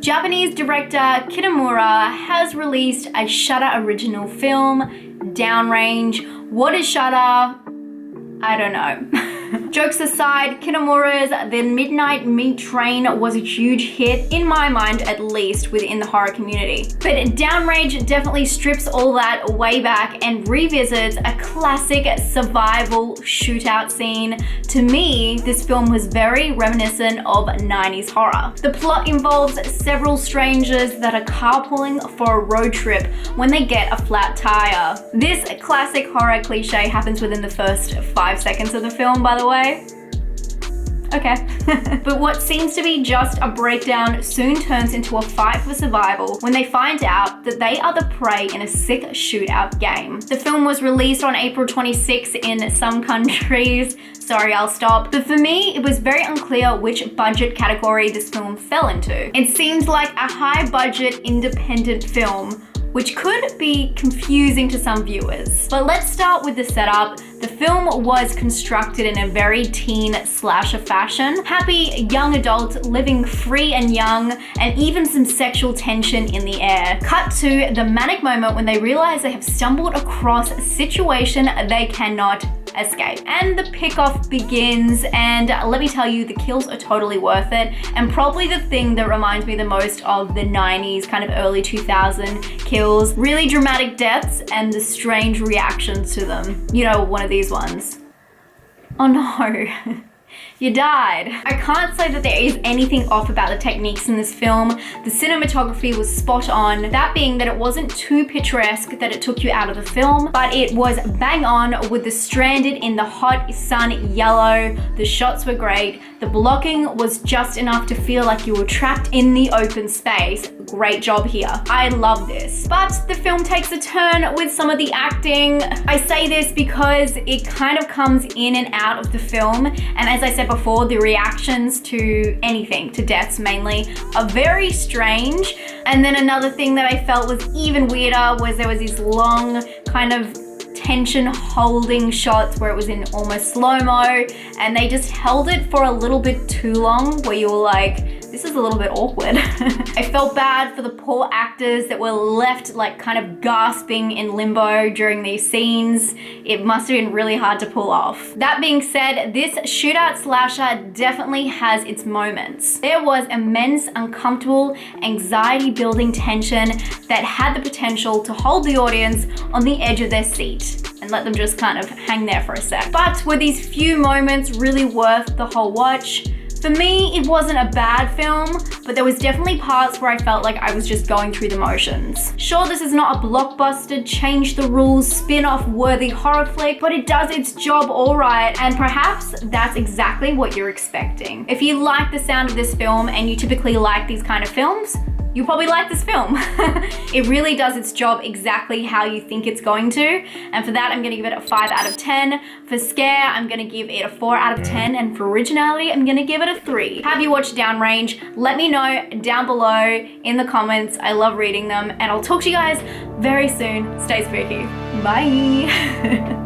Japanese director Kitamura has released a Shudder original film, DOWNRANGE. What is Shudder? I don't know. Jokes aside, Kitamura's The Midnight Meat Train was a huge hit, in my mind at least, within the horror community. But DOWNRANGE definitely strips all that way back and revisits a classic survival shootout scene. To me, this film was very reminiscent of 90s horror. The plot involves several strangers that are carpooling for a road trip when they get a flat tire. This classic horror cliche happens within the first 5 seconds of the film, by the way. Okay. But what seems to be just a breakdown soon turns into a fight for survival when they find out that they are the prey in a sick shootout game. The film was released on April 26 in some countries. Sorry, I'll stop. But for me, it was very unclear which budget category this film fell into. It seems like a high budget independent film, which could be confusing to some viewers. But let's start with the setup. The film was constructed in a very teen slasher fashion. Happy young adults living free and young, and even some sexual tension in the air. Cut to the manic moment when they realize they have stumbled across a situation they cannot escape. And the pick-off begins, and let me tell you, the kills are totally worth it, and probably the thing that reminds me the most of the 90s, kind of early 2000 kills. Really dramatic deaths and the strange reactions to them. You know, one of these ones. Oh no. You died. I can't say that there is anything off about the techniques in this film. The cinematography was spot on. That being that it wasn't too picturesque that it took you out of the film, but it was bang on with the stranded in the hot sun yellow. The shots were great. The blocking was just enough to feel like you were trapped in the open space. Great job here. I love this. But the film takes a turn with some of the acting. I say this because it kind of comes in and out of the film, and as I said before, the reactions to anything, to deaths mainly, are very strange. And then another thing that I felt was even weirder was there was these long kind of tension holding shots where it was in almost slow-mo, and they just held it for a little bit too long where you were like, this is a little bit awkward. I felt bad for the poor actors that were left like kind of gasping in limbo during these scenes. It must have been really hard to pull off. That being said, this shootout slasher definitely has its moments. There was immense, uncomfortable, anxiety-building tension that had the potential to hold the audience on the edge of their seat and let them just kind of hang there for a sec. But were these few moments really worth the whole watch? For me, it wasn't a bad film, but there was definitely parts where I felt like I was just going through the motions. Sure, this is not a blockbuster, change the rules, spin-off worthy horror flick, but it does its job all right, and perhaps that's exactly what you're expecting. If you like the sound of this film and you typically like these kind of films, you'll probably like this film. It really does its job exactly how you think it's going to. And for that, I'm gonna give it a 5 out of 10. For scare, I'm gonna give it a 4 out of 10. And for originality, I'm gonna give it a 3. Have you watched DOWNRANGE? Let me know down below in the comments. I love reading them. And I'll talk to you guys very soon. Stay spooky. Bye.